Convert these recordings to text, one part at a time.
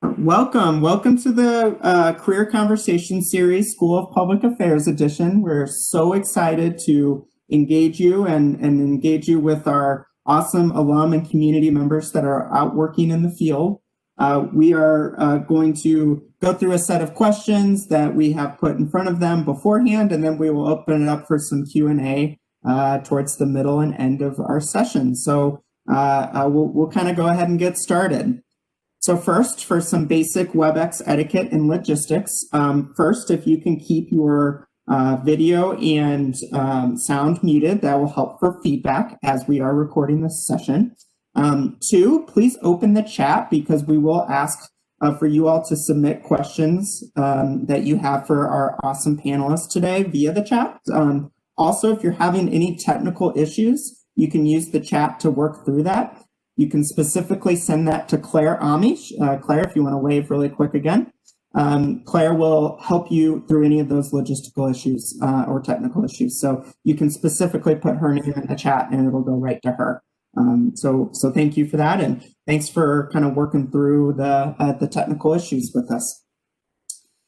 Welcome to the Career Conversation Series, School of Public Affairs edition. We're so excited to engage you and engage you with our awesome alum and community members that are out working in the field. We are going to go through a set of questions that we have put in front of them beforehand, and then we will open it up for some Q&A towards the middle and end of our session. So we'll kind of go ahead and get started. So first, for some basic WebEx etiquette and logistics, first, if you can keep your video and sound muted, that will help for feedback as we are recording this session. Two, please open the chat because we will ask for you all to submit questions that you have for our awesome panelists today via the chat. Also, if you're having any technical issues, you can use the chat to work through that. You can specifically send that to Claire Amish. Claire, if you want to wave really quick again. Claire will help you through any of those logistical issues or technical issues. So you can specifically put her name in the chat and it'll go right to her. So thank you for that. And thanks for kind of working through the technical issues with us.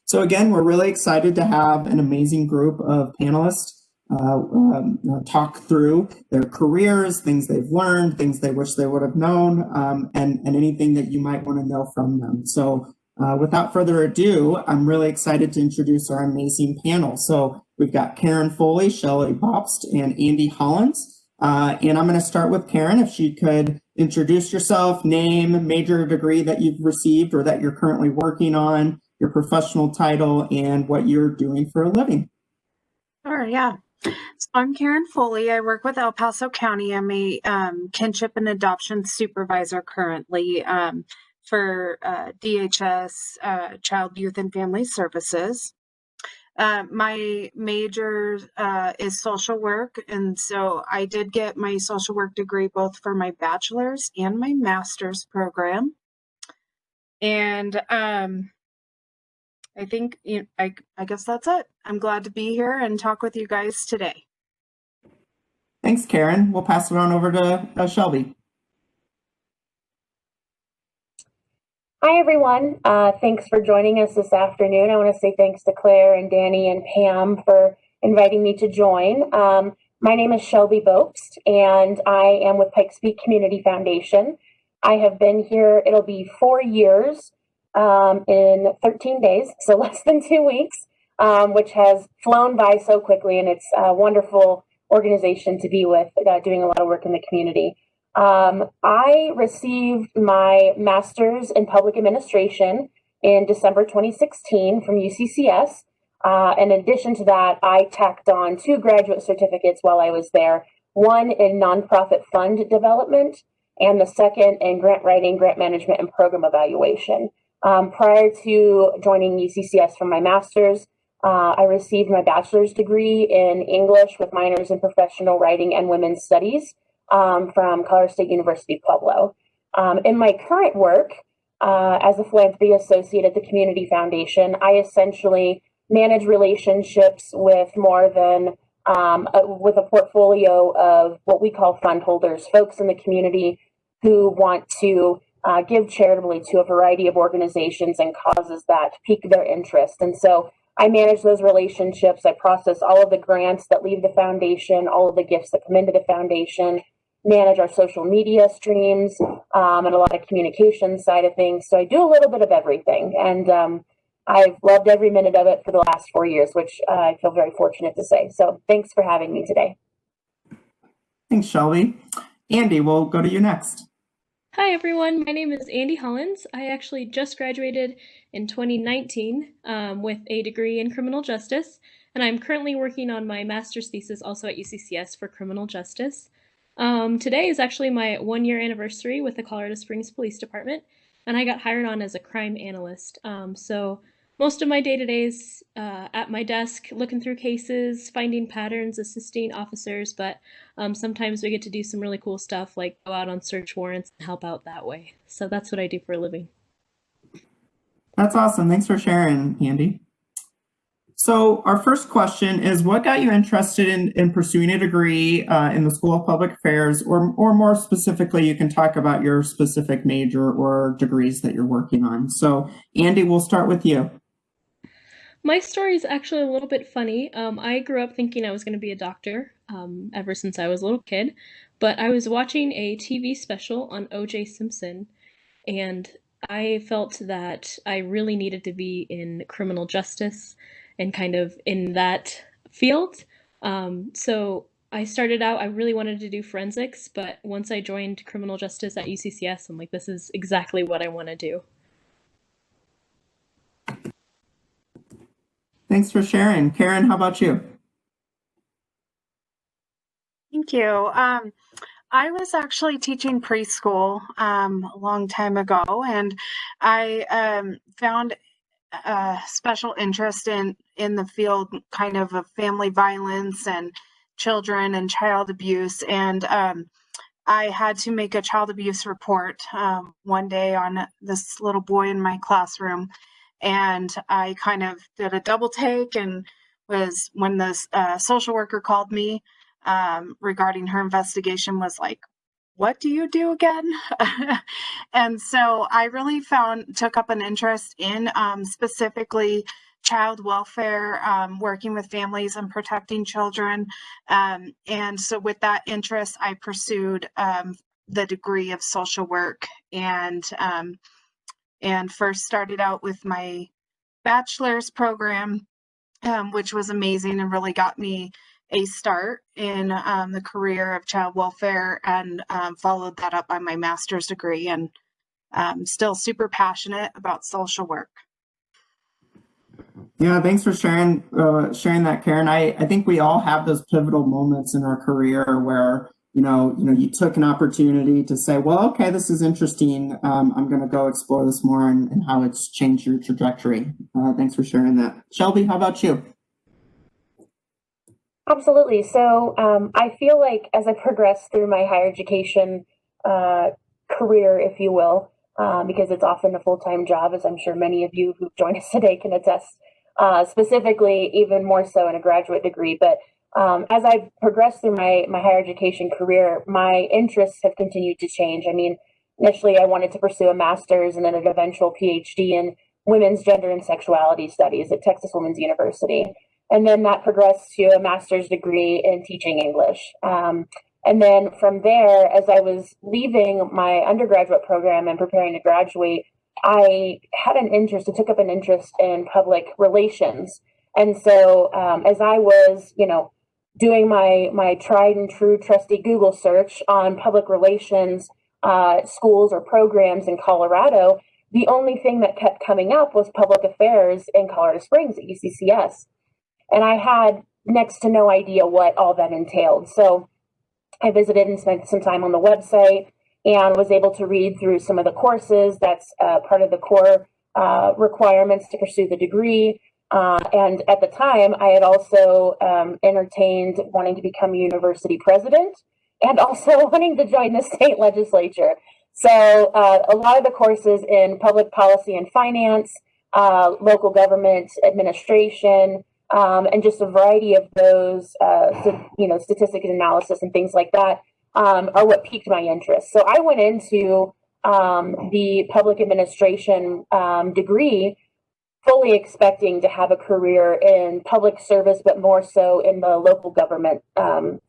So again, we're really excited to have an amazing group of panelists talk through their careers, things they've learned, things they wish they would have known, and anything that you might want to know from them. So without further ado, I'm really excited to introduce our amazing panel. So we've got Karin Foley, Shelby Bobst, and Andie Hollins. And I'm going to start with Karin, if she could introduce yourself, name, major degree that you've received or that you're currently working on, your professional title, and what you're doing for a living. Sure, yeah. So I'm Karin Foley. I work with El Paso County. I'm a Kinship and Adoption Supervisor currently for DHS, Child, Youth, and Family Services. My major is social work, and so I did get my social work degree both for my bachelor's and my master's program. And I think, I guess that's it. I'm glad to be here and talk with you guys today. Thanks, Karin. We'll pass it on over to Shelby. Hi, everyone. Thanks for joining us this afternoon. I want to say thanks to Claire and Danny and Pam for inviting me to join. My name is Shelby Bobst, and I am with Pikes Community Foundation. I have been here, it'll be 4 years in 13 days, so less than 2 weeks, which has flown by so quickly, and it's a wonderful organization to be with, doing a lot of work in the community. I received my master's in public administration in December 2016 from UCCS. In addition to that, I tacked on 2 graduate certificates while I was there, one in nonprofit fund development, and the second in grant writing, grant management, and program evaluation. Prior to joining UCCS for my master's, I received my bachelor's degree in English with minors in professional writing and women's studies from Colorado State University, Pueblo. In my current work as a philanthropy associate at the Community Foundation, I essentially manage relationships with more than with a portfolio of what we call fund holders, folks in the community who want to give charitably to a variety of organizations and causes that pique their interest. And so I manage those relationships. I process all of the grants that leave the foundation, all of the gifts that come into the foundation, manage our social media streams, and a lot of communication side of things. So I do a little bit of everything. And I've loved every minute of it for the last 4 years, which I feel very fortunate to say. So thanks for having me today. Thanks, Shelby. Andie, we'll go to you next. Hi, everyone. My name is Andie Hollins. I actually just graduated in 2019 with a degree in criminal justice, and I'm currently working on my master's thesis also at UCCS for criminal justice. Today is actually my 1-year anniversary with the Colorado Springs Police Department, and I got hired on as a crime analyst. So most of my day-to-days at my desk, looking through cases, finding patterns, assisting officers, but sometimes we get to do some really cool stuff like go out on search warrants and help out that way. So that's what I do for a living. That's awesome. Thanks for sharing, Andie. So our first question is, what got you interested in pursuing a degree in the School of Public Affairs, or more specifically, you can talk about your specific major or degrees that you're working on. So Andie, we'll start with you. My story is actually a little bit funny. I grew up thinking I was going to be a doctor ever since I was a little kid, but I was watching a TV special on O.J. Simpson, and I felt that I really needed to be in criminal justice and kind of in that field. So I started out, I really wanted to do forensics, but once I joined criminal justice at UCCS, I'm like, this is exactly what I want to do. Thanks for sharing. Karin, how about you? Thank you. I was actually teaching preschool a long time ago, and I found a special interest in the field kind of family violence and children and child abuse. And I had to make a child abuse report one day on this little boy in my classroom. And I kind of did a double take, and was when the social worker called me regarding her investigation, was like, what do you do again? And so I really took up an interest in specifically child welfare, working with families and protecting children. And so with that interest, I pursued the degree of social work, and first started out with my bachelor's program, which was amazing and really got me a start in the career of child welfare, and followed that up by my master's degree, and still super passionate about social work. Yeah, thanks for sharing that, Karin. I think we all have those pivotal moments in our career where you took an opportunity to say, well, okay, this is interesting. I'm going to go explore this more, and how it's changed your trajectory. Thanks for sharing that. Shelby, how about you? Absolutely. So I feel like as I progressed through my higher education career, if you will, because it's often a full-time job, as I'm sure many of you who've joined us today can attest, specifically even more so in a graduate degree. But as I've progressed through my higher education career, my interests have continued to change. I mean, initially I wanted to pursue a master's and then an eventual PhD in women's gender and sexuality studies at Texas Women's University. And then that progressed to a master's degree in teaching English. And then from there, as I was leaving my undergraduate program and preparing to graduate, I took up an interest in public relations. And so as I was, doing my tried and true trusty Google search on public relations schools or programs in Colorado, the only thing that kept coming up was public affairs in Colorado Springs at UCCS. And I had next to no idea what all that entailed. So I visited and spent some time on the website and was able to read through some of the courses. That's part of the core requirements to pursue the degree. And at the time, I had also entertained wanting to become a university president and also wanting to join the state legislature. So a lot of the courses in public policy and finance, local government administration, and just a variety of those, statistics and analysis and things like that are what piqued my interest. So I went into the public administration degree fully expecting to have a career in public service, but more so in the local government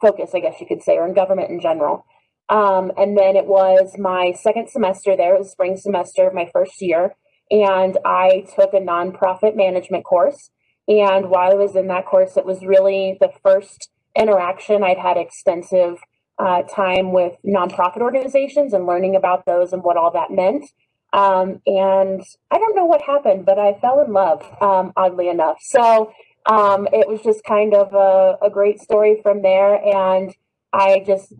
focus, I guess you could say, or in government in general. And then it was my second semester there, it was spring semester of my first year, and I took a nonprofit management course. And while I was in that course, it was really the first interaction. I'd had extensive time with nonprofit organizations and learning about those and what all that meant. And I don't know what happened, but I fell in love, oddly enough. So it was just kind of a great story from there. And I just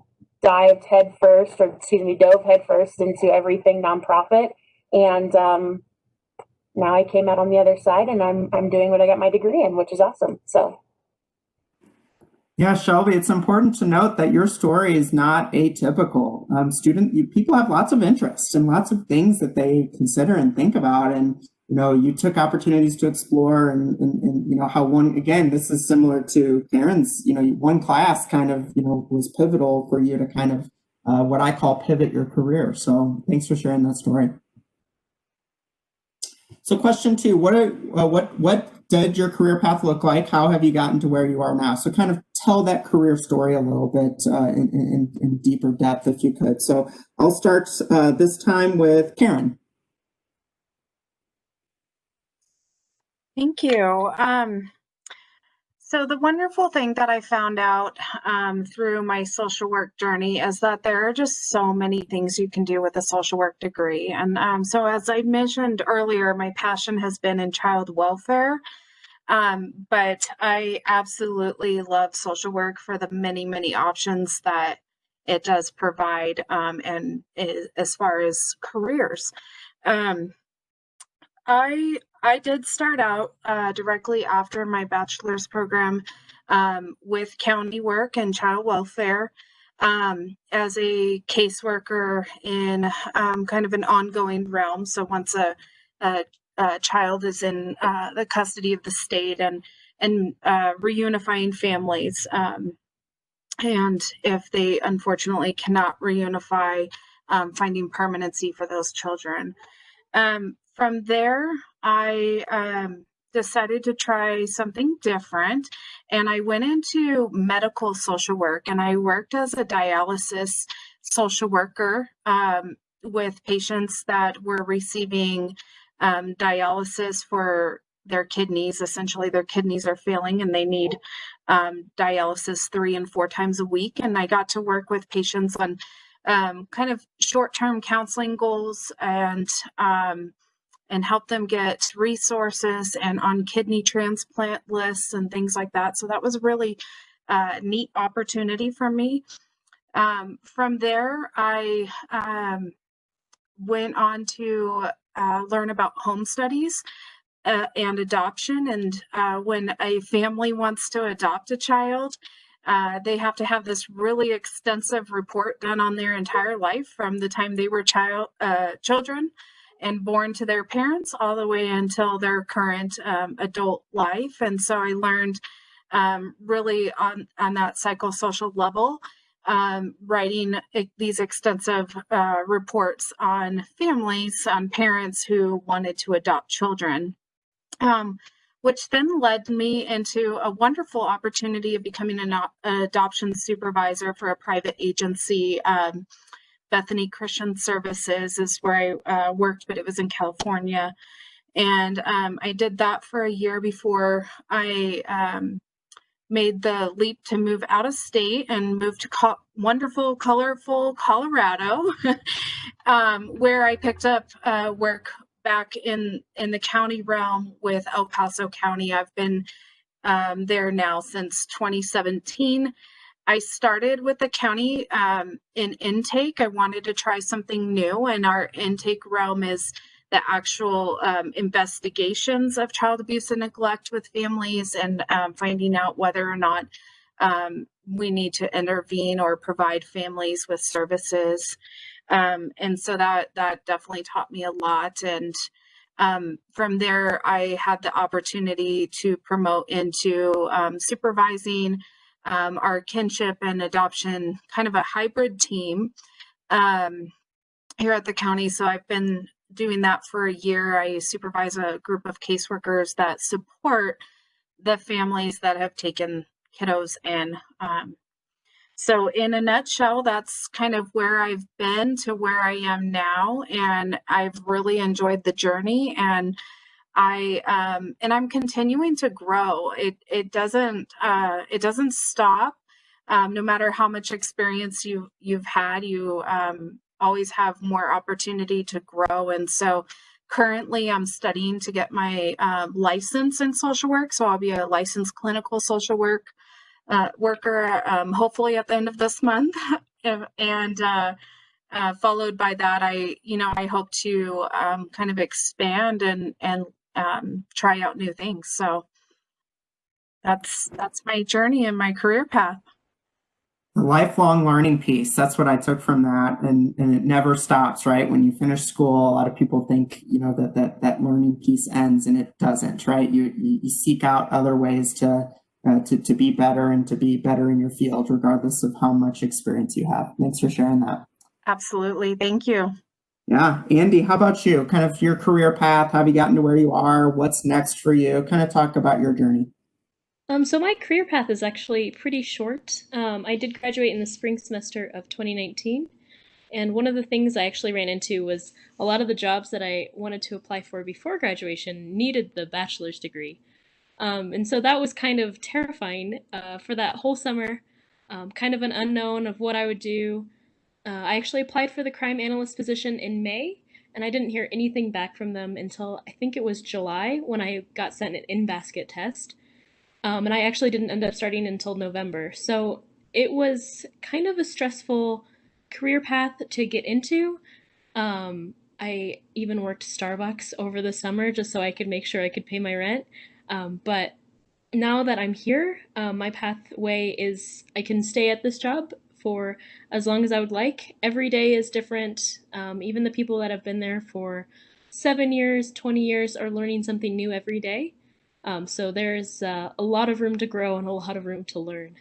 dove headfirst into everything nonprofit. And now I came out on the other side, and I'm doing what I got my degree in, which is awesome. So. Yeah, Shelby, it's important to note that your story is not atypical. People have lots of interests and lots of things that they consider and think about. And you took opportunities to explore and how one, again, this is similar to Karen's, one class kind of, was pivotal for you to kind of, what I call pivot your career. So thanks for sharing that story. So question 2, what did your career path look like? How have you gotten to where you are now? So kind of tell that career story a little bit in deeper depth if you could. So I'll start this time with Karin. Thank you. So the wonderful thing that I found out through my social work journey is that there are just so many things you can do with a social work degree. And so as I mentioned earlier, my passion has been in child welfare, but I absolutely love social work for the many, many options that it does provide and as far as careers. I did start out directly after my bachelor's program with county work and child welfare as a caseworker in kind of an ongoing realm. So once a child is in the custody of the state and reunifying families, and if they unfortunately cannot reunify, finding permanency for those children. From there, I decided to try something different, and I went into medical social work, and I worked as a dialysis social worker with patients that were receiving dialysis for their kidneys. Essentially, their kidneys are failing and they need dialysis 3 and 4 times a week. And I got to work with patients on kind of short-term counseling goals and help them get resources and on kidney transplant lists and things like that. So that was a really neat opportunity for me. From there, I went on to learn about home studies and adoption. And when a family wants to adopt a child, they have to have this really extensive report done on their entire life from the time they were children and born to their parents all the way until their current adult life. And so I learned really on that psychosocial level, writing these extensive reports on families, on parents who wanted to adopt children. Which then led me into a wonderful opportunity of becoming an adoption supervisor for a private agency. Bethany Christian Services is where I worked, but it was in California. And I did that for a year before I made the leap to move out of state and move to wonderful, colorful Colorado, where I picked up work back in the county realm with El Paso County. I've been there now since 2017. I started with the county in intake. I wanted to try something new, and our intake realm is the actual investigations of child abuse and neglect with families and finding out whether or not we need to intervene or provide families with services. And so that definitely taught me a lot. And from there, I had the opportunity to promote into supervising our kinship and adoption, kind of a hybrid team here at the county. So I've been doing that for a year. I supervise a group of caseworkers that support the families that have taken kiddos in. So in a nutshell, that's kind of where I've been to where I am now. And I've really enjoyed the journey, and I'm continuing to grow. It doesn't stop. No matter how much experience you've had, you always have more opportunity to grow. And so currently I'm studying to get my license in social work. So I'll be a licensed clinical social worker, hopefully at the end of this month. And followed by that, I hope to kind of expand and try out new things. So that's my journey and my career path. The lifelong learning piece, that's what I took from that. And it never stops, right? When you finish school, a lot of people think, that learning piece ends, and it doesn't, right? You seek out other ways to be better and to be better in your field, regardless of how much experience you have. Thanks for sharing that. Absolutely. Thank you. Yeah. Andie, how about you? Kind of your career path. How have you gotten to where you are? What's next for you? Kind of talk about your journey. So my career path is actually pretty short. I did graduate in the spring semester of 2019. And one of the things I actually ran into was a lot of the jobs that I wanted to apply for before graduation needed the bachelor's degree. And so that was kind of terrifying for that whole summer, kind of an unknown of what I would do. I actually applied for the crime analyst position in May, and I didn't hear anything back from them until I think it was July when I got sent an in-basket test. And I actually didn't end up starting until November. So it was kind of a stressful career path to get into. I even worked Starbucks over the summer just so I could make sure I could pay my rent. But now that I'm here, my pathway is I can stay at this job for as long as I would like. Every day is different. Even the people that have been there for 7 years, 20 years are learning something new every day. So there's a lot of room to grow and a lot of room to learn.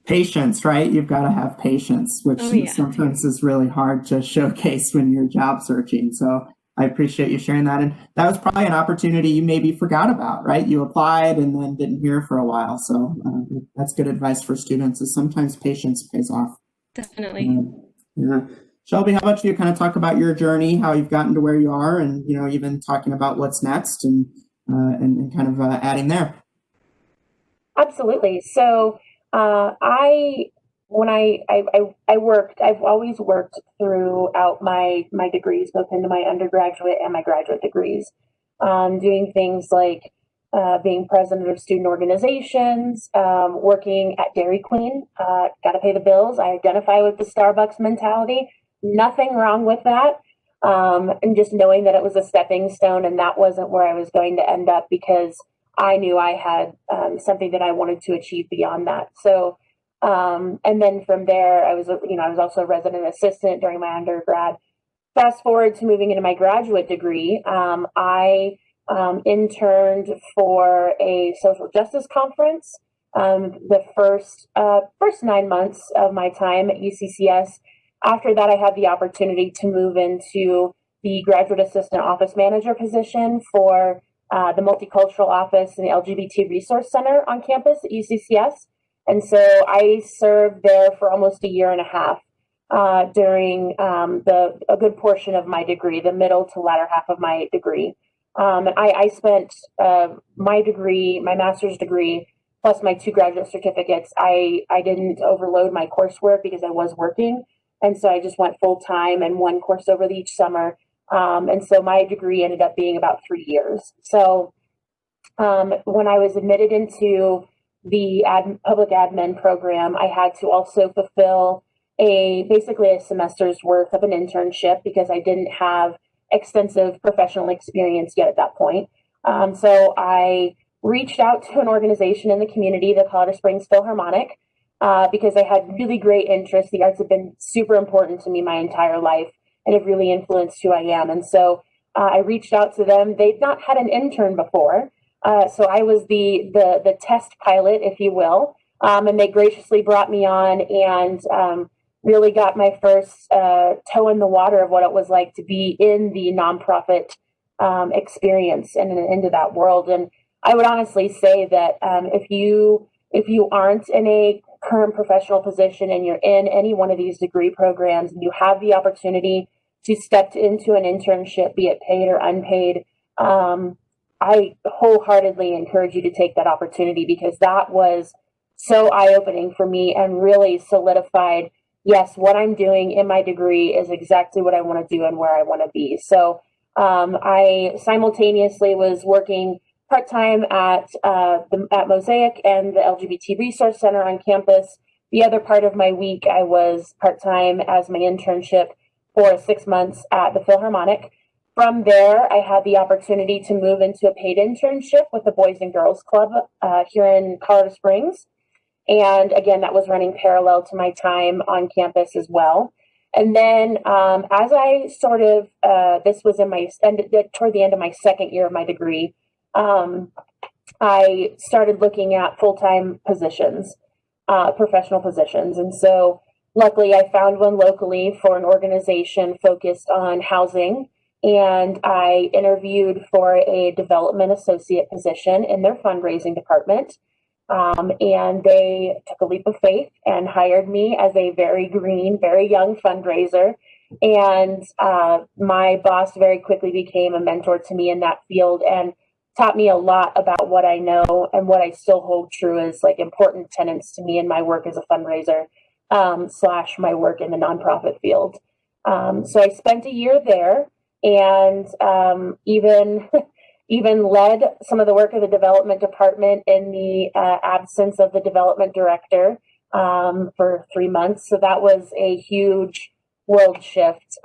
Patience, right? You've got to have patience, which sometimes is really hard to showcase when you're job searching. So I appreciate you sharing that. And that was probably an opportunity you maybe forgot about, right? You applied and then didn't hear for a while. So that's good advice for students, is sometimes patience pays off. Definitely. Yeah. Shelby, how about you kind of talk about your journey, how you've gotten to where you are, and, even talking about what's next and kind of adding there. Absolutely. So when I worked, I've always worked throughout my degrees, both into my undergraduate and my graduate degrees, doing things like being president of student organizations, working at Dairy Queen, got to pay the bills. I identify with the Starbucks mentality. Nothing wrong with that. And just knowing that it was a stepping stone and that wasn't where I was going to end up, because I knew I had something that I wanted to achieve beyond that. So, and then from there, I was also a resident assistant during my undergrad. Fast forward to moving into my graduate degree, I interned for a social justice conference. The first 9 months of my time at UCCS. After that, I had the opportunity to move into the graduate assistant office manager position for the multicultural office and the LGBT resource center on campus at UCCS. And so I served there for almost a year and a half during a good portion of my degree, the middle to latter half of my degree. I spent my degree, my master's degree, plus my 2 graduate certificates. I didn't overload my coursework because I was working. And so I just went full time and 1 course over each summer. And so my degree ended up being about 3 years. So when I was admitted into the public admin program, I had to also fulfill basically a semester's worth of an internship because I didn't have extensive professional experience yet at that point. So I reached out to an organization in the community, the Colorado Springs Philharmonic, because I had really great interest. The arts have been super important to me my entire life and have really influenced who I am. And so I reached out to them. They'd not had an intern before. So I was the test pilot, if you will. And they graciously brought me on and really got my first toe in the water of what it was like to be in the nonprofit experience and into that world. And I would honestly say that if you aren't in a current professional position and you're in any one of these degree programs and you have the opportunity to step into an internship, be it paid or unpaid, I wholeheartedly encourage you to take that opportunity, because that was so eye-opening for me and really solidified, yes, what I'm doing in my degree is exactly what I want to do and where I want to be. So I simultaneously was working part-time at Mosaic and the LGBT Resource Center on campus. The other part of my week, I was part-time as my internship for 6 months at the Philharmonic. From there, I had the opportunity to move into a paid internship with the Boys and Girls Club here in Colorado Springs. And again, that was running parallel to my time on campus as well. And then as I sort of, this was toward the end of my second year of my degree, I started looking at full-time positions, professional positions. And so luckily I found one locally for an organization focused on housing. And I interviewed for a development associate position in their fundraising department. And they took a leap of faith and hired me as a very green, very young fundraiser. And my boss very quickly became a mentor to me in that field and taught me a lot about what I know and what I still hold true as like important tenets to me in my work as a fundraiser / my work in the nonprofit field. So I spent a year there and even led some of the work of the development department in the absence of the development director for 3 months. So that was a huge world shift.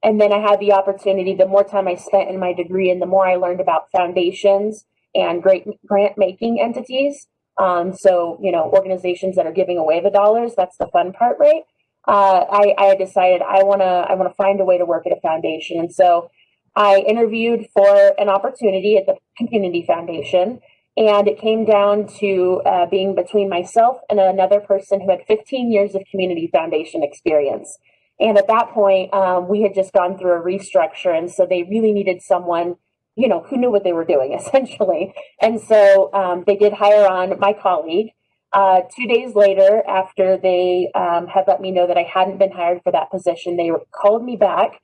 And then I had the opportunity, the more time I spent in my degree and the more I learned about foundations and great grant making entities. So, organizations that are giving away the dollars, that's the fun part, right? I decided I want to find a way to work at a foundation. And so I interviewed for an opportunity at the Community Foundation, and it came down to being between myself and another person who had 15 years of Community Foundation experience. And at that point, we had just gone through a restructure, and so they really needed someone, who knew what they were doing, essentially. And so they did hire on my colleague. 2 days later, after they had let me know that I hadn't been hired for that position, they called me back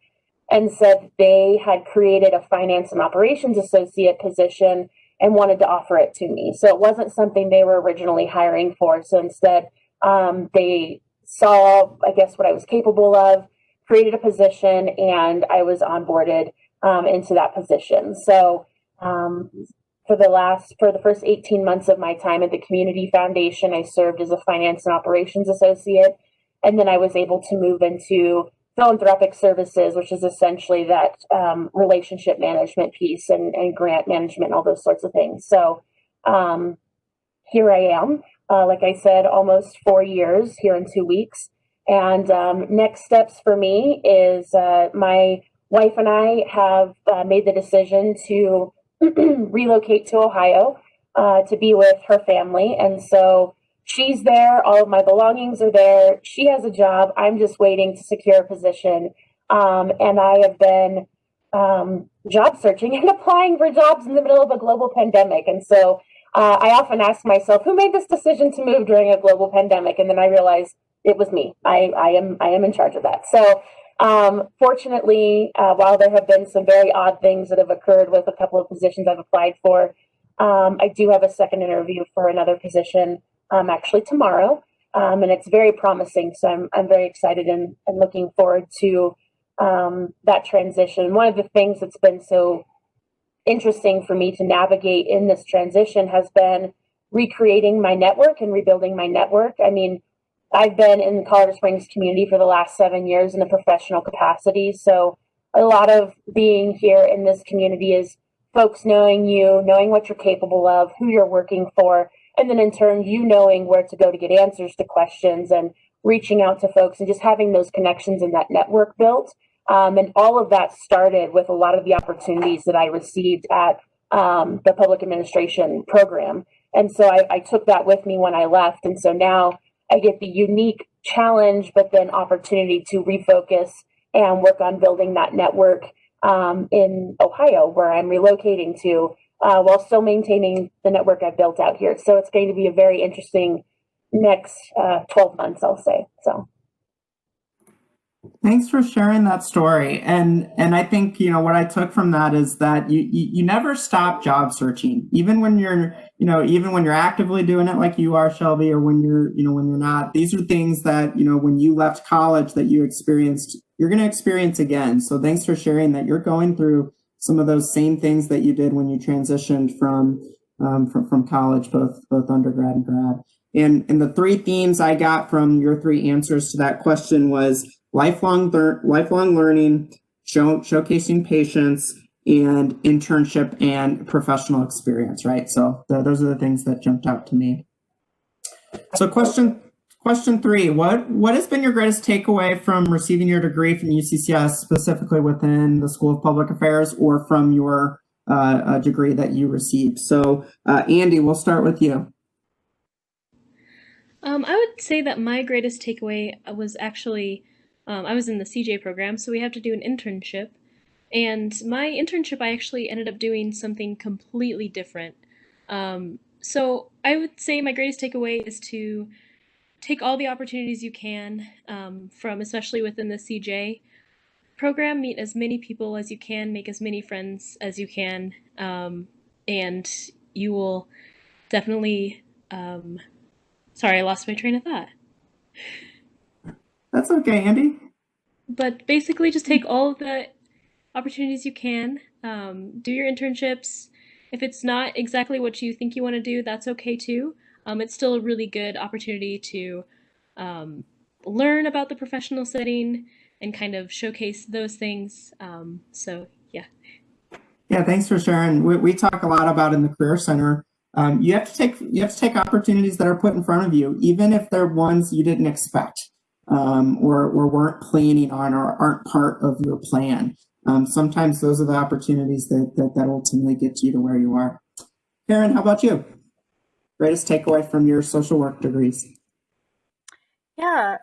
and said they had created a finance and operations associate position and wanted to offer it to me. So it wasn't something they were originally hiring for. So instead, they saw, I guess, what I was capable of, created a position, and I was onboarded into that position. So for the first 18 months of my time at the Community Foundation, I served as a finance and operations associate. And then I was able to move into philanthropic services, which is essentially that relationship management piece and grant management and all those sorts of things. So here I am, like I said, almost 4 years here in 2 weeks. And next steps for me is my wife and I have made the decision to relocate to Ohio to be with her family. And so she's there. All of my belongings are there. She has a job. I'm just waiting to secure a position. And I have been job searching and applying for jobs in the middle of a global pandemic. And so I often ask myself, who made this decision to move during a global pandemic? And then I realize it was me. I am in charge of that. So fortunately, while there have been some very odd things that have occurred with a couple of positions I've applied for, I do have a second interview for another position actually tomorrow, and it's very promising. So I'm very excited and looking forward to that transition. One of the things that's been so interesting for me to navigate in this transition has been recreating my network and rebuilding my network. I mean, I've been in the Colorado Springs community for the last 7 years in a professional capacity. So a lot of being here in this community is folks knowing you, knowing what you're capable of, who you're working for, and then in turn, you knowing where to go to get answers to questions and reaching out to folks and just having those connections and that network built. And all of that started with a lot of the opportunities that I received at the public administration program. And so I took that with me when I left. And so now I get the unique challenge, but then opportunity to refocus and work on building that network in Ohio, where I'm relocating to, while still maintaining the network I've built out here. So it's going to be a very interesting next 12 months, I'll say. So. Thanks for sharing that story. And I think, what I took from that is that you never stop job searching, even when you're actively doing it like you are, Shelby, or when you're not. These are things that, when you left college that you experienced, you're going to experience again. So thanks for sharing that. You're going through some of those same things that you did when you transitioned from college, both undergrad and grad. And the three themes I got from your three answers to that question was lifelong learning, showcasing patience, and internship and professional experience, right? So those are the things that jumped out to me. So question 3, what has been your greatest takeaway from receiving your degree from UCCS, specifically within the School of Public Affairs, or from your degree that you received? So Andie, we'll start with you. I would say that my greatest takeaway was actually, I was in the CJ program, so we have to do an internship. And my internship, I actually ended up doing something completely different. So I would say my greatest takeaway is to take all the opportunities you can from, especially within the CJ program, meet as many people as you can, make as many friends as you can, and you will definitely. Sorry, I lost my train of thought. That's okay, Andie. But basically, just take all of the opportunities you can. Do your internships. If it's not exactly what you think you want to do, that's okay too. It's still a really good opportunity to learn about the professional setting and kind of showcase those things. So yeah. Yeah, thanks for sharing. We talk a lot about in the Career Center. You have to take opportunities that are put in front of you, even if they're ones you didn't expect, or weren't planning on, or aren't part of your plan. Sometimes those are the opportunities that ultimately get you to where you are. Karin, how about you? Greatest takeaway from your social work degrees? Yeah,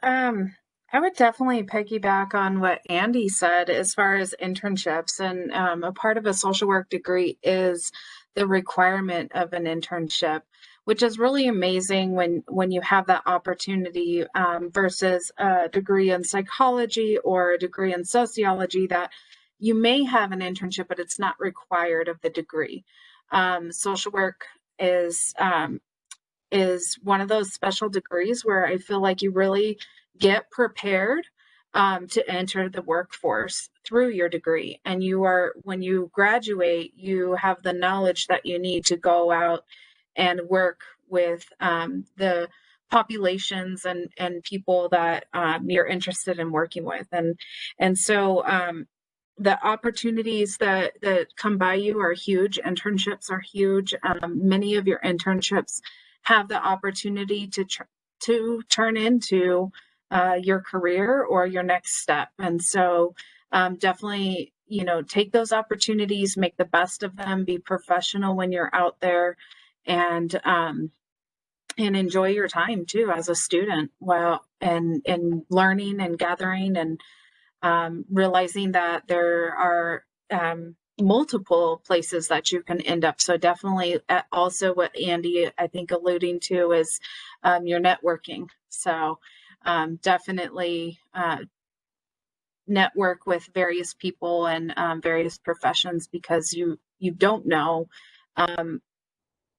I would definitely piggyback on what Andie said as far as internships. And a part of a social work degree is the requirement of an internship, which is really amazing when you have that opportunity versus a degree in psychology or a degree in sociology that you may have an internship, but it's not required of the degree. Social work is one of those special degrees where I feel like you really get prepared to enter the workforce through your degree. And when you graduate, you have the knowledge that you need to go out and work with the populations and people that you're interested in working with. And so the opportunities that come by you are huge. Internships are huge. Many of your internships have the opportunity to turn into your career or your next step. And so definitely, take those opportunities, make the best of them, be professional when you're out there, and enjoy your time too as a student and learning and gathering and realizing that there are multiple places that you can end up. So definitely also what Andie, I think, alluding to is your networking. So definitely network with various people and various professions, because you don't know.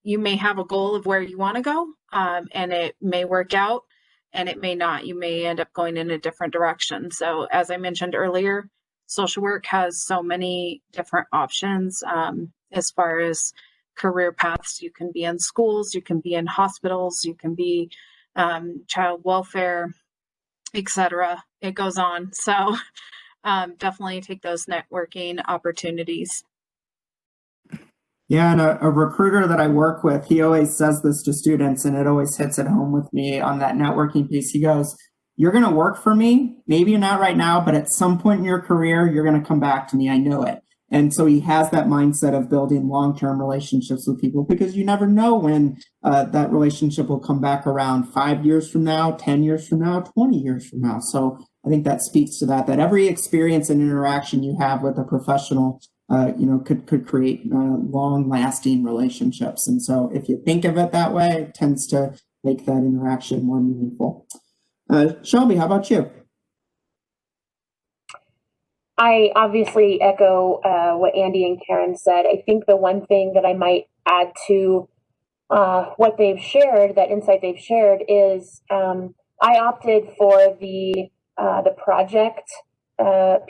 You may have a goal of where you want to go, and it may work out and it may not. You may end up going in a different direction. So as I mentioned earlier, social work has so many different options as far as career paths. You can be in schools, you can be in hospitals, you can be child welfare, etc. It goes on. So definitely take those networking opportunities. Yeah, and a recruiter that I work with, he always says this to students, and it always hits it home with me on that networking piece. He goes, "You're going to work for me. Maybe you're not right now, but at some point in your career, you're going to come back to me. I know it." And so he has that mindset of building long-term relationships with people, because you never know when that relationship will come back around 5 years from now, 10 years from now, 20 years from now. So I think that speaks to that every experience and interaction you have with a professional could create long-lasting relationships. And so if you think of it that way, it tends to make that interaction more meaningful. Shelby, how about you? I obviously echo what Andie and Karin said. I think the one thing that I might add to what they've shared, that insight they've shared, is I opted for the project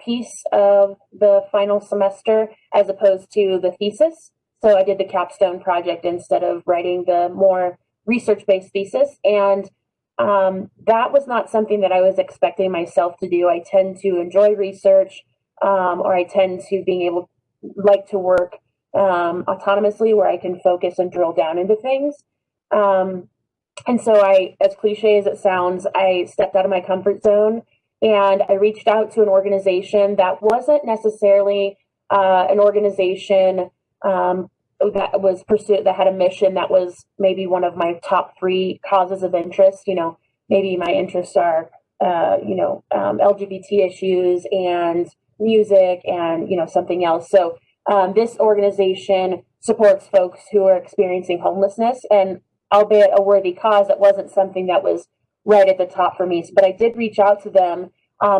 piece of the final semester as opposed to the thesis. So I did the capstone project instead of writing the more research-based thesis. And that was not something that I was expecting myself to do. I tend to enjoy research, or I tend to like to work autonomously, where I can focus and drill down into things. And so as cliche as it sounds, I stepped out of my comfort zone and I reached out to an organization that wasn't necessarily an organization that was pursued, that had a mission that was maybe one of my top 3 causes of interest. Maybe my interests are, LGBT issues and music and, something else. So this organization supports folks who are experiencing homelessness, and albeit a worthy cause, it wasn't something that was right at the top for me. But I did reach out to them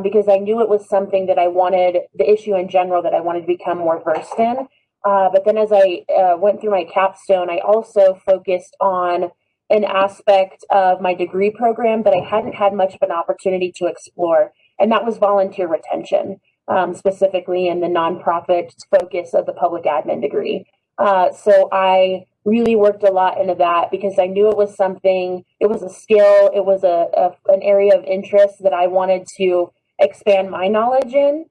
because I knew it was something that I wanted, the issue in general, that I wanted to become more versed in. But then as I went through my capstone, I also focused on an aspect of my degree program that I hadn't had much of an opportunity to explore, and that was volunteer retention, specifically in the nonprofit focus of the public admin degree. So I really worked a lot into that because I knew it was something, it was a skill, it was an area of interest that I wanted to expand my knowledge in.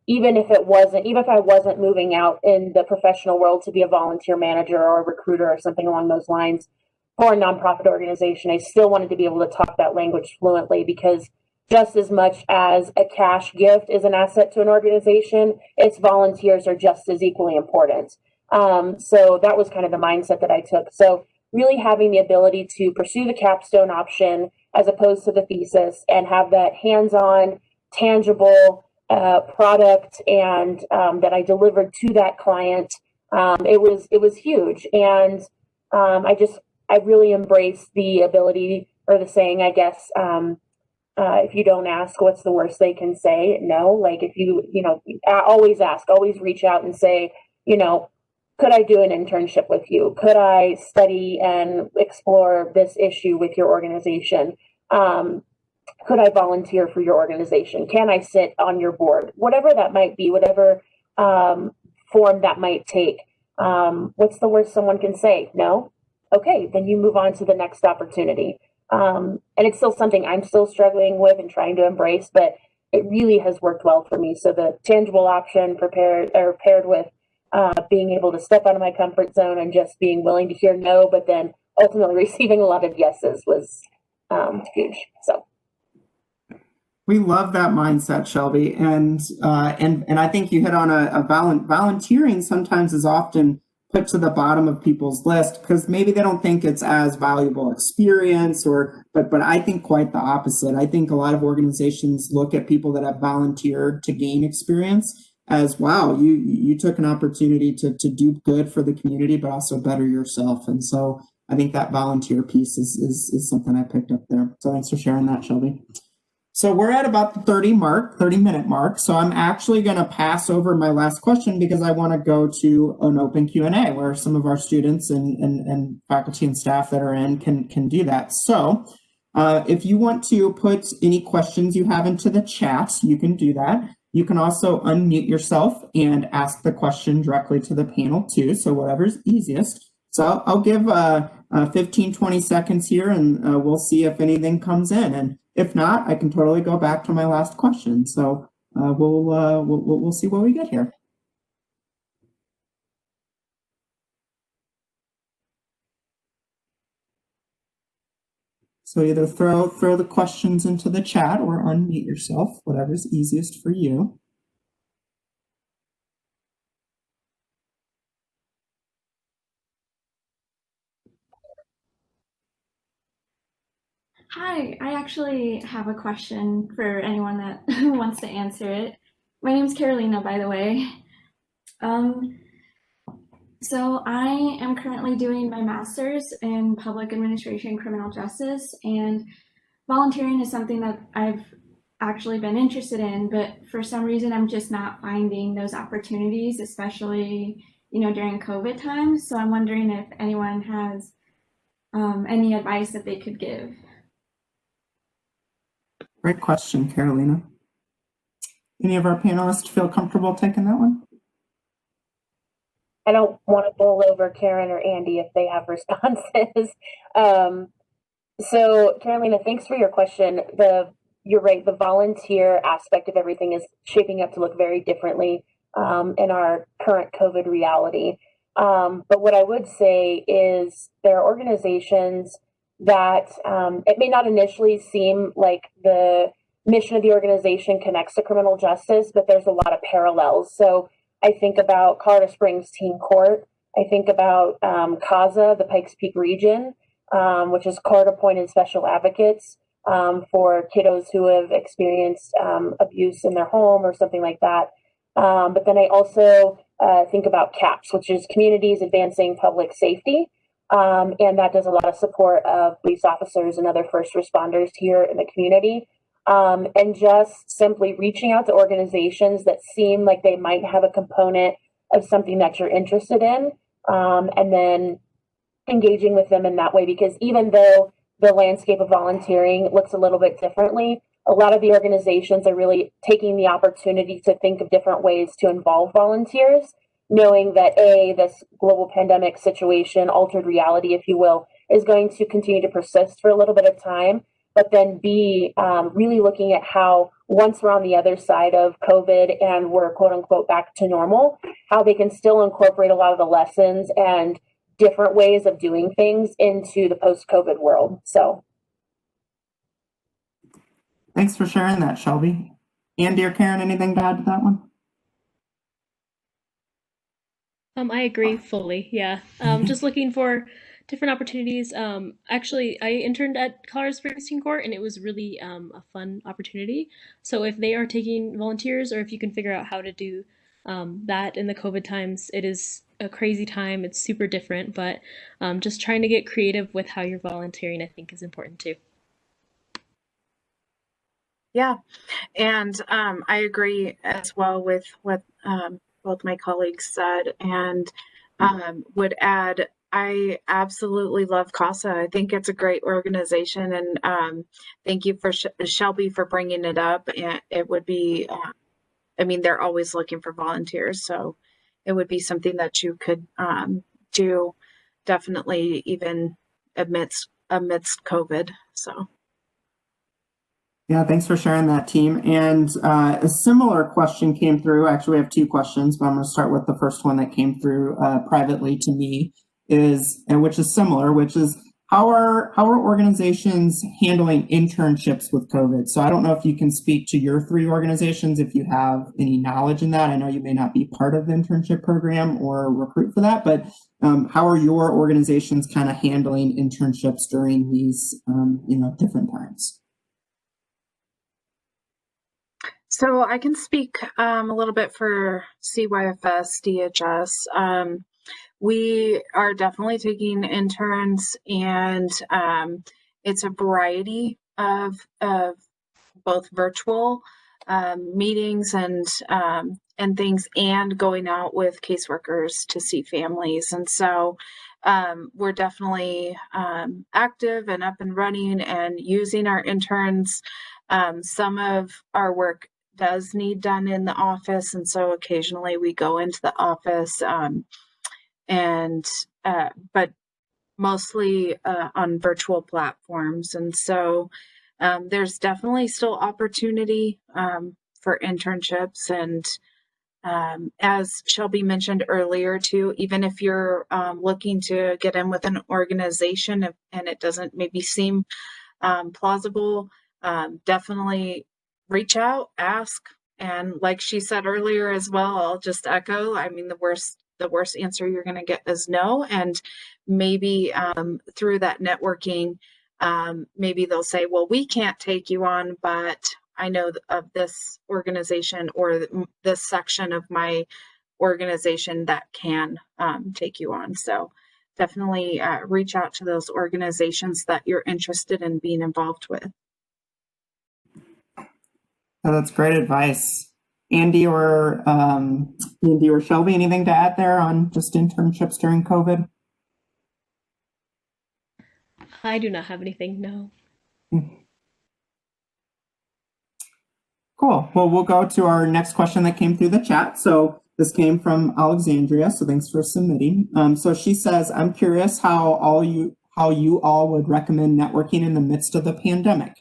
Even if I wasn't moving out in the professional world to be a volunteer manager or a recruiter or something along those lines for a nonprofit organization, I still wanted to be able to talk that language fluently, because just as much as a cash gift is an asset to an organization, its volunteers are just as equally important. So that was kind of the mindset that I took. So really having the ability to pursue the capstone option as opposed to the thesis and have that hands-on, tangible product and that I delivered to that client, it was huge. And I really embraced the ability, or the saying, I guess, if you don't ask, what's the worst they can say? No. Like, if always ask, always reach out and say, could I do an internship with you? Could I study and explore this issue with your organization? Could I volunteer for your organization? Can I sit on your board? Whatever that might be, whatever form that might take. What's the worst someone can say? No? Okay, then you move on to the next opportunity. And it's still something I'm still struggling with and trying to embrace, but it really has worked well for me. So the tangible option paired with being able to step out of my comfort zone and just being willing to hear no, but then ultimately receiving a lot of yeses was huge. So we love that mindset, Shelby, and I think you hit on a volunteering sometimes is often put to the bottom of people's list because maybe they don't think it's as valuable experience, but I think quite the opposite. I think a lot of organizations look at people that have volunteered to gain experience as, wow, you took an opportunity to do good for the community, but also better yourself. And so I think that volunteer piece is something I picked up there. So thanks for sharing that, Shelby. So we're at about the 30-minute mark. So I'm actually going to pass over my last question because I want to go to an open Q&A where some of our students and faculty and staff that are in can do that. So if you want to put any questions you have into the chat, you can do that. You can also unmute yourself and ask the question directly to the panel too. So whatever's easiest. So I'll give 15, 20 seconds here and we'll see if anything comes in. And if not, I can totally go back to my last question. So we'll see what we get here. So either throw the questions into the chat or unmute yourself, whatever's easiest for you. Hi, I actually have a question for anyone that wants to answer it. My name is Carolina, by the way. So I am currently doing my master's in public administration and criminal justice, and volunteering is something that I've actually been interested in, but for some reason I'm just not finding those opportunities, especially, during COVID times. So I'm wondering if anyone has any advice that they could give. Great question, Carolina. Any of our panelists feel comfortable taking that one? I don't want to bowl over Karin or Andie if they have responses. So Carolina, thanks for your question. You're right, the volunteer aspect of everything is shaping up to look very differently in our current COVID reality. But what I would say is there are organizations that it may not initially seem like the mission of the organization connects to criminal justice, but there's a lot of parallels. So I think about Colorado Springs Teen Court. I think about CASA, the Pikes Peak region, which is court-appointed special advocates for kiddos who have experienced abuse in their home or something like that. But then I also think about CAPS, which is Communities Advancing Public Safety. And that does a lot of support of police officers and other first responders here in the community. And just simply reaching out to organizations that seem like they might have a component of something that you're interested in, and then engaging with them in that way. Because even though the landscape of volunteering looks a little bit differently, a lot of the organizations are really taking the opportunity to think of different ways to involve volunteers, knowing that this global pandemic situation, altered reality, if you will, is going to continue to persist for a little bit of time, but then B, really looking at how once we're on the other side of COVID and we're quote unquote back to normal, how they can still incorporate a lot of the lessons and different ways of doing things into the post-COVID world. So. Thanks for sharing that, Shelby. Andie or Karin, anything to add to that one? I agree fully. Yeah. Just looking for different opportunities. Actually, I interned at Colorado Springs Teen Court, and it was really a fun opportunity. So if they are taking volunteers, or if you can figure out how to do that in the COVID times, it is a crazy time. It's super different, but just trying to get creative with how you're volunteering, I think, is important too. Yeah, and I agree as well with what both my colleagues said, and would add, I absolutely love CASA. I think it's a great organization, and thank you for Shelby for bringing it up. And it would be, I mean, they're always looking for volunteers, so it would be something that you could do definitely even amidst COVID. So. Yeah, thanks for sharing that, team. And a similar question came through. Actually, we have two questions, but I'm going to start with the first one that came through privately to me, which is similar, which is how are organizations handling internships with COVID? So I don't know if you can speak to your three organizations, if you have any knowledge in that. I know you may not be part of the internship program or recruit for that, but how are your organizations kind of handling internships during these different times? So I can speak a little bit for CYFS, DHS. We are definitely taking interns, and it's a variety of both virtual meetings and things, and going out with caseworkers to see families. And so we're definitely active and up and running and using our interns. Some of our work does need done in the office, and so occasionally we go into the office, but mostly on virtual platforms. And so there's definitely still opportunity for internships, and as Shelby mentioned earlier too, even if you're looking to get in with an organization and it doesn't maybe seem plausible, definitely reach out, ask. And like she said earlier as well, I'll just echo, I mean, the worst answer you're going to get is no. And maybe through that networking, maybe they'll say, well, we can't take you on, but I know of this organization or this section of my organization that can take you on. So definitely reach out to those organizations that you're interested in being involved with. Oh, that's great advice. Andie or Shelby, anything to add there on just internships during COVID? I do not have anything, no. Cool. Well, we'll go to our next question that came through the chat. So this came from Alexandria, so thanks for submitting. So she says, I'm curious how you all would recommend networking in the midst of the pandemic.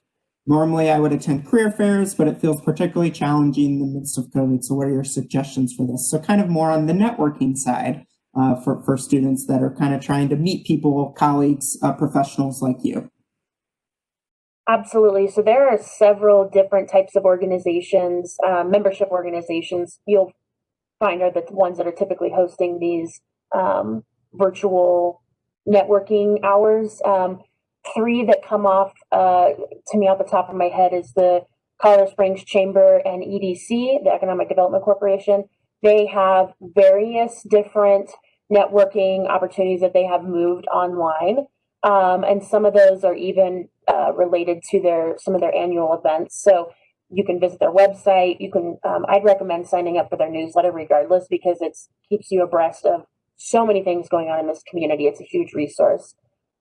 Normally, I would attend career fairs, but it feels particularly challenging in the midst of COVID. So what are your suggestions for this? So kind of more on the networking side. for students that are kind of trying to meet people, colleagues, professionals like you? Absolutely. So there are several different types of organizations, membership organizations you'll find are the ones that are typically hosting these virtual networking hours. Three that come off to me off the top of my head is the Colorado Springs Chamber and EDC, the Economic Development Corporation. They have various different networking opportunities that they have moved online. And some of those are even related to some of their annual events. So you can visit their website. You can, I'd recommend signing up for their newsletter regardless, because it keeps you abreast of so many things going on in this community. It's a huge resource.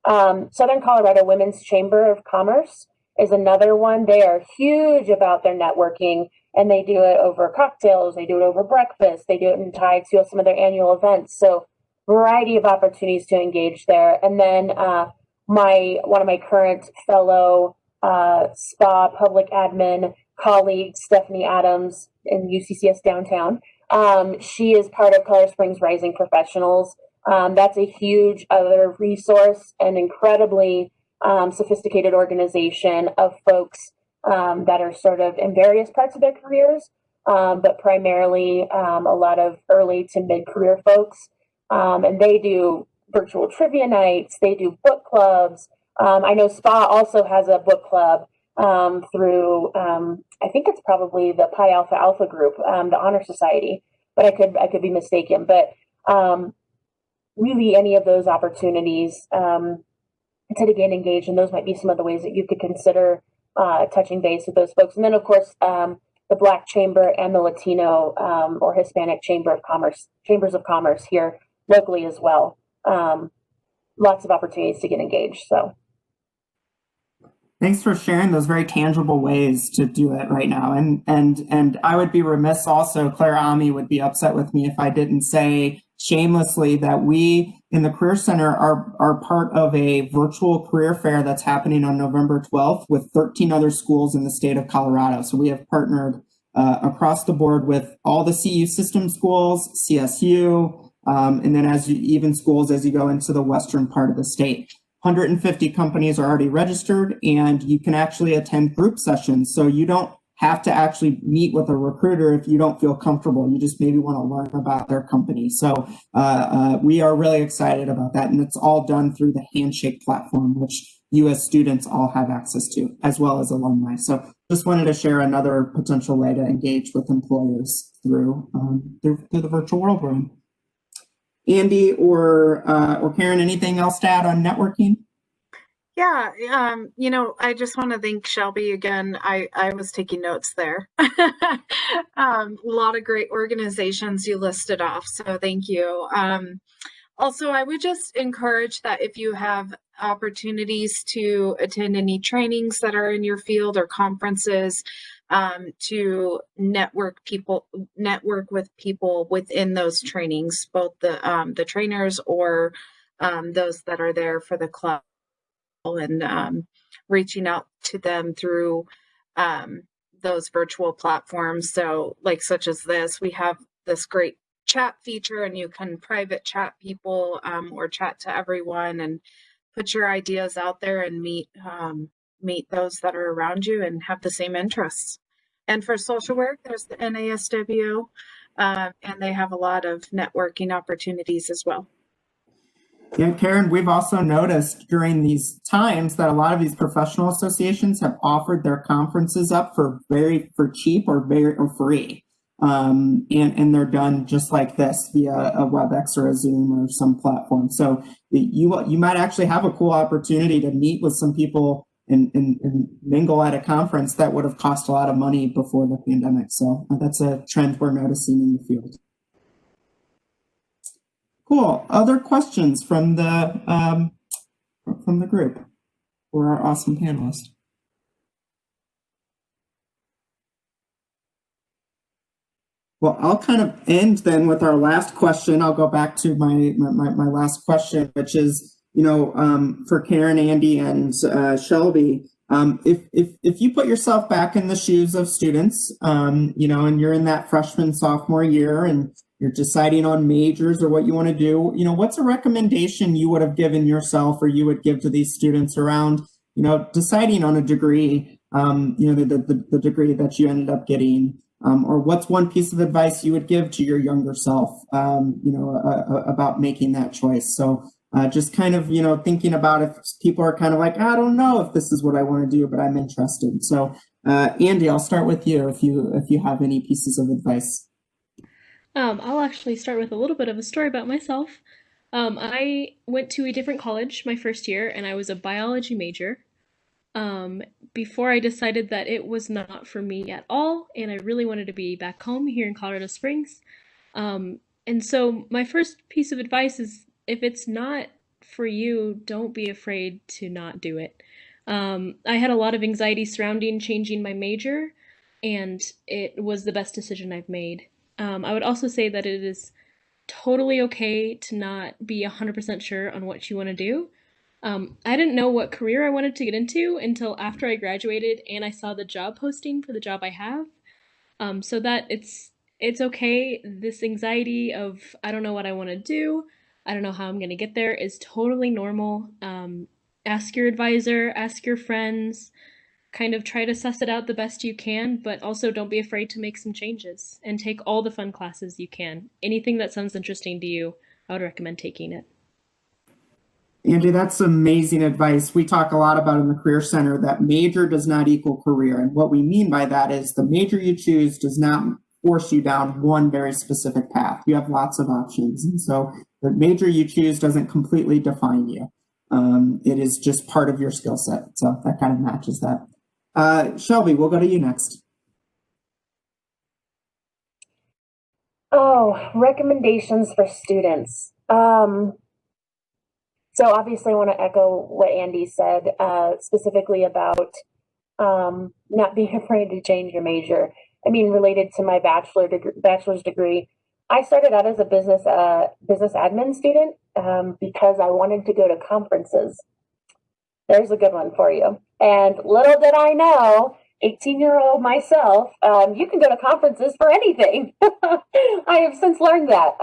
Southern Colorado Women's Chamber of Commerce is another one. They are huge about their networking, and they do it over cocktails. They do it over breakfast. They do it in tied to some of their annual events. So variety of opportunities to engage there. And then one of my current fellow SPA public admin colleagues, Stephanie Adams in UCCS downtown. She is part of Colorado Springs Rising Professionals. That's a huge other resource, an incredibly sophisticated organization of folks that are sort of in various parts of their careers, but primarily a lot of early to mid-career folks. And they do virtual trivia nights, they do book clubs. I know SPA also has a book club through, I think it's probably the Pi Alpha Alpha group, the Honor Society, but I could be mistaken. But really any of those opportunities to get engaged, and those might be some of the ways that you could consider touching base with those folks. And then of course, the Black Chamber and the Latino or Hispanic Chambers of Commerce here locally as well. Lots of opportunities to get engaged. So thanks for sharing those very tangible ways to do it right now. And I would be remiss also, Claire Ami would be upset with me if I didn't say shamelessly that we in the Career Center are part of a virtual career fair that's happening on November 12th with 13 other schools in the state of Colorado. So we have partnered across the board with all the CU system schools, CSU, and then even schools as you go into the western part of the state. 150 companies are already registered, and you can actually attend group sessions. So you don't have to actually meet with a recruiter if you don't feel comfortable. You just maybe want to learn about their company. So we are really excited about that. And it's all done through the Handshake platform, which you as students all have access to, as well as alumni. So just wanted to share another potential way to engage with employers through the virtual world we're in. Andie or Karin, anything else to add on networking? Yeah, I just want to thank Shelby again. I was taking notes there. A lot of great organizations you listed off, so thank you. Also, I would just encourage that if you have opportunities to attend any trainings that are in your field or conferences, to network with people within those trainings, both the trainers or those that are there for the club, and reaching out to them through those virtual platforms. So like such as this, we have this great chat feature, and you can private chat people or chat to everyone and put your ideas out there and meet those that are around you and have the same interests. And for social work, there's the NASW, and they have a lot of networking opportunities as well. Yeah, Karin, we've also noticed during these times that a lot of these professional associations have offered their conferences up for cheap or free. And they're done just like this via a WebEx or a Zoom or some platform. So you might actually have a cool opportunity to meet with some people and mingle at a conference that would have cost a lot of money before the pandemic. So that's a trend we're noticing in the field. Cool. Other questions from the group for our awesome panelists? Well, I'll kind of end then with our last question. I'll go back to my last question, which is, for Karin, Andie, and Shelby, if you put yourself back in the shoes of students, and you're in that freshman, sophomore year, and you're deciding on majors or what you want to do, you know, what's a recommendation you would have given yourself or you would give to these students around, you know, deciding on a degree, you know, the degree that you ended up getting, or what's one piece of advice you would give to your younger self, you know, about making that choice. So just kind of, you know, thinking about if people are kind of like, I don't know if this is what I want to do, but I'm interested. So Andie, I'll start with you if you have any pieces of advice. I'll actually start with a little bit of a story about myself. I went to a different college my first year, and I was a biology major. Before I decided that it was not for me at all, and I really wanted to be back home here in Colorado Springs. And so my first piece of advice is if it's not for you, don't be afraid to not do it. I had a lot of anxiety surrounding changing my major, and it was the best decision I've made. I would also say that it is totally okay to not be 100% sure on what you want to do. I didn't know what career I wanted to get into until after I graduated and I saw the job posting for the job I have. So that it's okay. This anxiety of I don't know what I want to do, I don't know how I'm going to get there is totally normal. Ask your advisor, ask your friends, kind of try to suss it out the best you can, but also don't be afraid to make some changes and take all the fun classes you can. Anything that sounds interesting to you, I would recommend taking it. Andie, that's amazing advice. We talk a lot about in the Career Center that major does not equal career. And what we mean by that is the major you choose does not force you down one very specific path. You have lots of options. And so the major you choose doesn't completely define you. It is just part of your skill set. So that kind of matches that. Shelby, we'll go to you next. Oh, recommendations for students. So obviously I want to echo what Andie said, specifically about not being afraid to change your major. I mean, related to my bachelor's degree, I started out as a business admin student because I wanted to go to conferences. There's a good one for you. And little did I know, 18-year-old myself, you can go to conferences for anything. I have since learned that.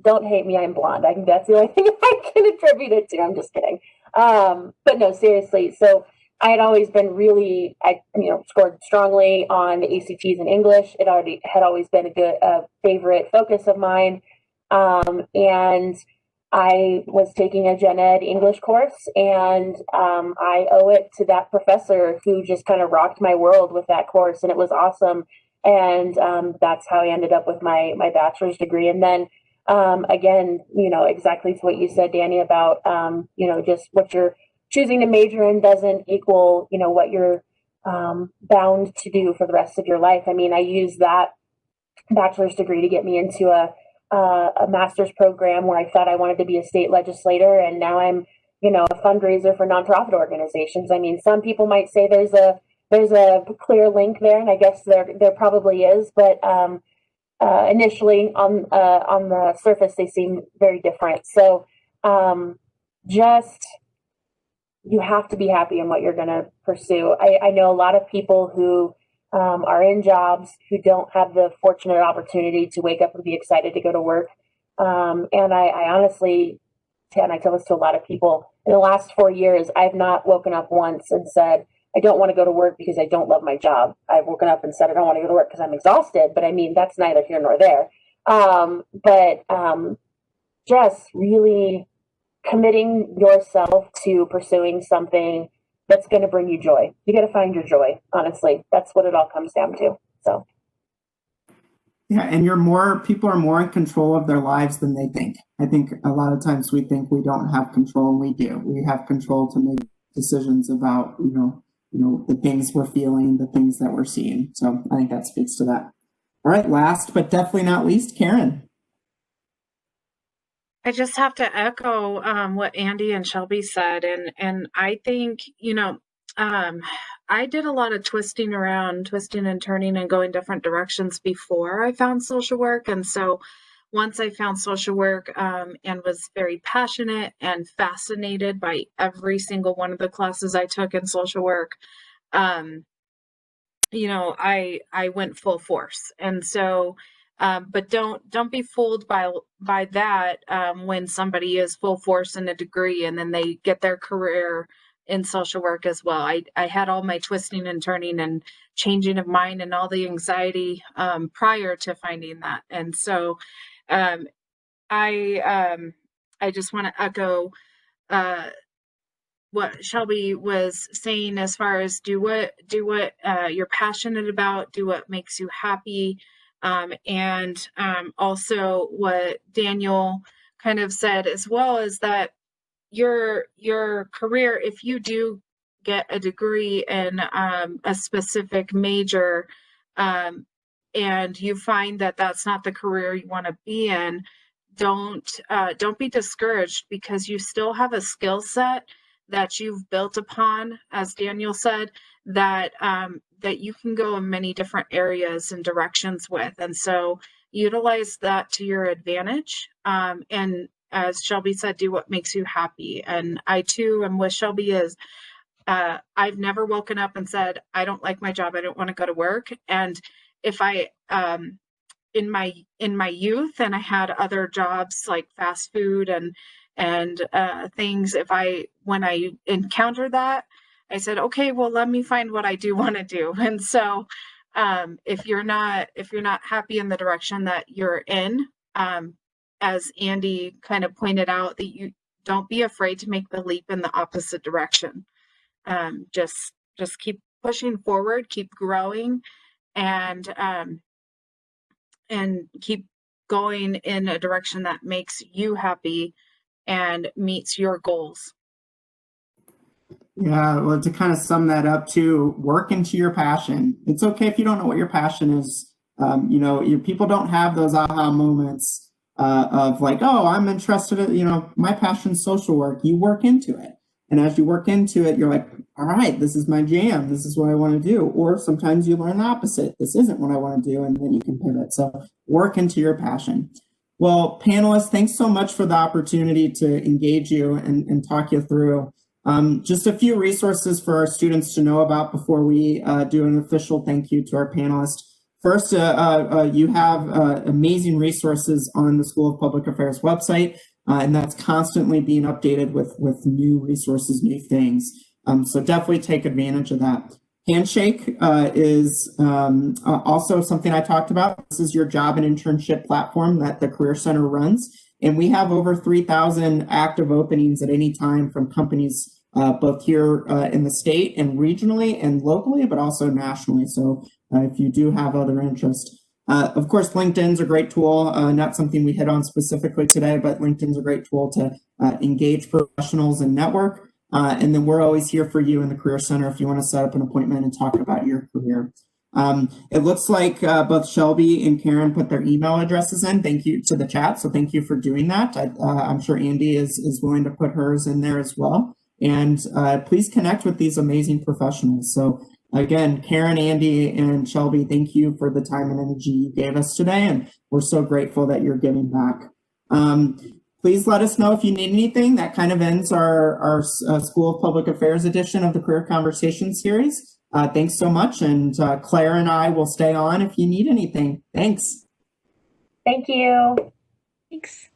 Don't hate me, I'm blonde. That's the only thing I can attribute it to. I'm just kidding. But no, seriously. So I had always been really, scored strongly on the ACTs in English. It had always been a good favorite focus of mine. And I was taking a gen ed English course, and I owe it to that professor who just kind of rocked my world with that course, and it was awesome. And that's how I ended up with my bachelor's degree. And then again, exactly to what you said, Danny, about just what you're choosing to major in doesn't equal what you're bound to do for the rest of your life. I mean, I used that bachelor's degree to get me into a master's program where I thought I wanted to be a state legislator, and now I'm a fundraiser for nonprofit organizations. I mean, some people might say there's a clear link there, and I guess there probably is, but initially on the surface they seem very different. So just you have to be happy in what you're going to pursue. I know a lot of people who are in jobs who don't have the fortunate opportunity to wake up and be excited to go to work. And I honestly, and I tell this to a lot of people, in the last 4 years, I've not woken up once and said, I don't want to go to work because I don't love my job. I've woken up and said, I don't want to go to work because I'm exhausted. But I mean, that's neither here nor there. Just really committing yourself to pursuing something that's going to bring you joy. You got to find your joy. Honestly, that's what it all comes down to. So. Yeah, and people are more in control of their lives than they think. I think a lot of times we think we don't have control, and we do. We have control to make decisions about, the things we're feeling, the things that we're seeing. So I think that speaks to that. All right, last but definitely not least, Karin. I just have to echo what Andie and Shelby said, and I think I did a lot of twisting and turning and going different directions before I found social work, and so once I found social work and was very passionate and fascinated by every single one of the classes I took in social work, I went full force, and so But don't be fooled by that when somebody is full force in a degree and then they get their career in social work as well. I had all my twisting and turning and changing of mind and all the anxiety prior to finding that. And so I just want to echo what Shelby was saying as far as do what you're passionate about, do what makes you happy. And also what Daniel kind of said as well is that your career, if you do get a degree in a specific major and you find that that's not the career you want to be in, don't be discouraged, because you still have a skill set that you've built upon, as Daniel said, that that you can go in many different areas and directions with. And so utilize that to your advantage. And as Shelby said, do what makes you happy. And I too am with Shelby is I've never woken up and said, I don't like my job, I don't want to go to work. And if I in my youth, and I had other jobs like fast food and things, when I encountered that, I said, okay, well, let me find what I do want to do. And so if you're not happy in the direction that you're in, as Andie kind of pointed out, that you don't be afraid to make the leap in the opposite direction. Just keep pushing forward, keep growing, and keep going in a direction that makes you happy and meets your goals. Yeah, well, to kind of sum that up too, work into your passion. It's okay if you don't know what your passion is. People don't have those aha moments of like, oh, I'm interested in, my passion's social work. You work into it. And as you work into it, you're like, all right, this is my jam. This is what I want to do. Or sometimes you learn the opposite. This isn't what I want to do. And then you can pivot. So work into your passion. Well, panelists, thanks so much for the opportunity to engage you and talk you through. Just a few resources for our students to know about before we do an official thank you to our panelists. First, you have amazing resources on the School of Public Affairs website, and that's constantly being updated with new resources, new things. So definitely take advantage of that. Handshake is also something I talked about. This is your job and internship platform that the Career Center runs. And we have over 3,000 active openings at any time from companies both here in the state and regionally and locally, but also nationally. So if you do have other interest. Of course, LinkedIn's a great tool, not something we hit on specifically today, but LinkedIn's a great tool to engage professionals and network. And then we're always here for you in the Career Center if you want to set up an appointment and talk about your career. It looks like both Shelby and Karin put their email addresses in. Thank you to the chat. So thank you for doing that. I'm sure Andie is willing to put hers in there as well. And please connect with these amazing professionals. So again, Karin, Andie, and Shelby, thank you for the time and energy you gave us today. And we're so grateful that you're giving back. Please let us know if you need anything. That kind of ends our School of Public Affairs edition of the Career Conversation series. Thanks so much. And Claire and I will stay on if you need anything. Thanks. Thank you. Thanks.